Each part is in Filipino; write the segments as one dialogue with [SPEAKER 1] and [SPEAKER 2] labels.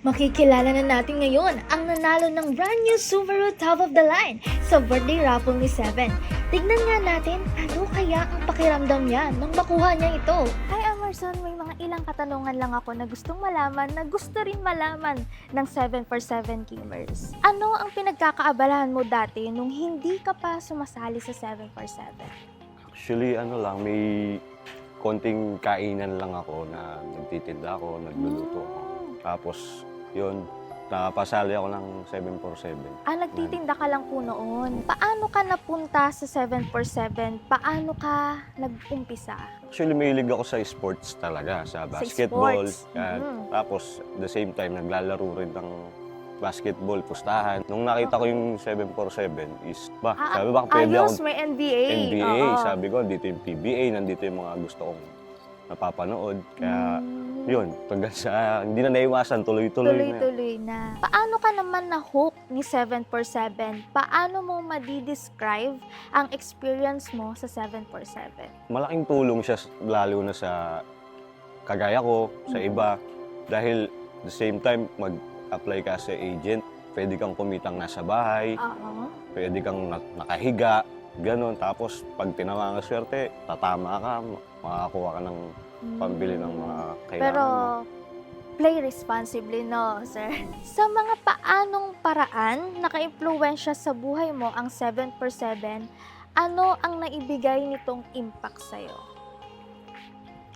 [SPEAKER 1] Makikilala na natin ngayon ang nanalo ng brand new Subaru top of the line sa birthday raffle ni Seven. Tignan nga natin ano kaya ang pakiramdam niya nang makuha niya ito. Hi Emerson, may mga ilang katanungan lang ako na gustong malaman na gusto rin malaman ng 7x7 gamers. Ano ang pinagkakaabalahan mo dati nung hindi ka pa sumasali sa 7x7?
[SPEAKER 2] Actually, may konting kainan lang ako na nagtitinda ako, nagluluto ako. Tapos, yun, napasali ako ng 7x7.
[SPEAKER 1] Nagtitinda ka lang po noon. Paano ka napunta sa 7x7? Paano ka nag-umpisa?
[SPEAKER 2] Actually, mahilig ako sa sports talaga, sa basketball.
[SPEAKER 1] sports.
[SPEAKER 2] Tapos, the same time, naglalaro rin ng basketball, pustahan. Nung nakita ko yung 7x7 is, sabi ba, pwede
[SPEAKER 1] ayos,
[SPEAKER 2] akong
[SPEAKER 1] may NBA.
[SPEAKER 2] NBA.
[SPEAKER 1] Oo.
[SPEAKER 2] Sabi ko, dito yung PBA, nandito yung mga gusto kong napapanood. Kaya, yun, hanggang sa hindi na naiwasan, tuloy-tuloy na.
[SPEAKER 1] Tuloy-tuloy na. Paano ka naman na-hook ni 7x7? Paano mo madi-describe ang experience mo sa 7x7?
[SPEAKER 2] Malaking tulong siya, lalo na sa kagaya ko, sa iba. Dahil the same time, mag-apply ka sa agent, pwede kang kumitang nasa bahay,
[SPEAKER 1] Oo.
[SPEAKER 2] pwede kang nakahiga, ganon. Tapos, pag tinawa ang swerte, tatama ka, makakuha ka ng pambili ng mga kailangan
[SPEAKER 1] Pero,
[SPEAKER 2] mo.
[SPEAKER 1] play responsibly, no, sir? Sa mga paanong paraan naka-impluwensya sa buhay mo ang 7x7, ano ang naibigay nitong impact sa'yo?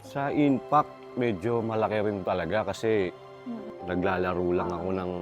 [SPEAKER 2] Sa impact, medyo malaki rin talaga kasi naglalaro lang ako ng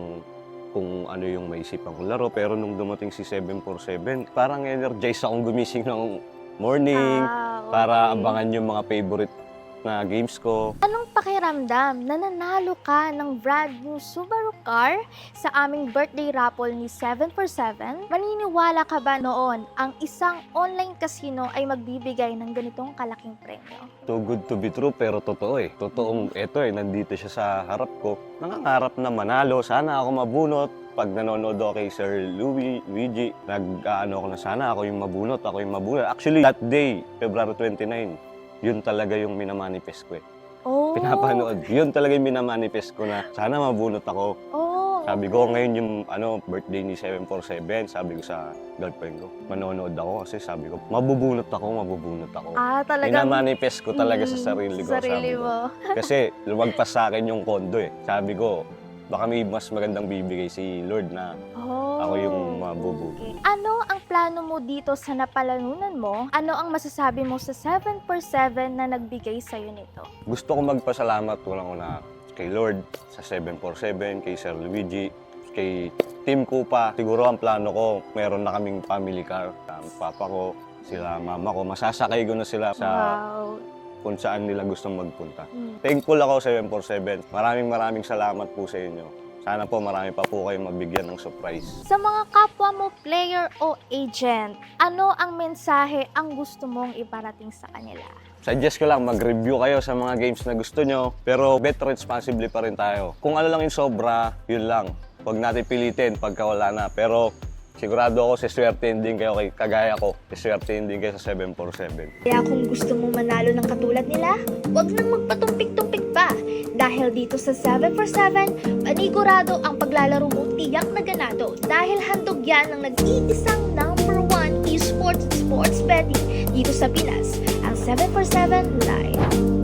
[SPEAKER 2] kung ano yung maisipan kong laro. Pero nung dumating si 7x7, parang energized akong gumising ng morning para
[SPEAKER 1] Okay.
[SPEAKER 2] abangan yung mga favorite na games ko.
[SPEAKER 1] Anong pakiramdam na nanalo ka ng brand new Subaru car sa aming birthday raffle ni 7x7? Maniniwala ka ba noon ang isang online casino ay magbibigay ng ganitong kalaking premyo?
[SPEAKER 2] Too good to be true, pero totoo eh. Totoong eto nandito siya sa harap ko. Nangangarap na manalo, sana ako mabunot. Pag nanonood ako kay Sir Luigi, nag-ano ako na sana ako yung mabunot. Actually, that day, February 29, yun talaga yung minamanifest ko eh.
[SPEAKER 1] Oh.
[SPEAKER 2] Pinapanood. Yun talaga yung minamanifest ko na sana mabunot ako.
[SPEAKER 1] Oh.
[SPEAKER 2] Sabi ko, ngayon yung birthday ni 7x7, sabi ko sa girlfriend ko, manonood ako kasi sabi ko, mabubunot ako.
[SPEAKER 1] Talagang
[SPEAKER 2] Minamanifest ko talaga sa sarili ko.
[SPEAKER 1] sarili
[SPEAKER 2] sabi ko.
[SPEAKER 1] mo.
[SPEAKER 2] Kasi lumagpas sa akin yung kondo eh. Sabi ko, baka may mas magandang bibigay si Lord na ako yung mabubunot.
[SPEAKER 1] Okay. Ano ang plano mo dito sa napalanunan mo? Ano ang masasabi mo sa 7x7 na nagbigay sa'yo nito?
[SPEAKER 2] Gusto ko magpasalamat unang-una kay Lord sa 7x7, kay Sir Luigi, kay Team Kupa. Siguro ang plano ko, meron na kaming family car. Ang papa ko, sila mama ko, masasakay ko na sila sa
[SPEAKER 1] Wow.
[SPEAKER 2] kung saan nila gustong magpunta. Thankful ako 7x7. Maraming salamat po sa inyo. Sana po marami pa po kayong mabigyan ng surprise.
[SPEAKER 1] Sa mga kapwa mo player o agent, ano ang mensahe ang gusto mong iparating sa kanila?
[SPEAKER 2] Suggest ko lang, mag-review kayo sa mga games na gusto nyo, pero bet responsibly pa rin tayo. Kung ano lang yung sobra, yun lang. Huwag natin pilitin pagka wala na. Pero sigurado ako, siswertein din kayo kagaya ko. Siswertein din kayo sa 7x7.
[SPEAKER 1] Kaya kung gusto mong manalo ng katulad nila, huwag nang magpatumpik-tumpik pa. Dahil dito sa 7x7, panigurado ang paglalaro mo tiyak na ganado. Dahil handog yan ng nag-iisang #1 esports sports betting dito sa Pinas, ang 7x7 Live.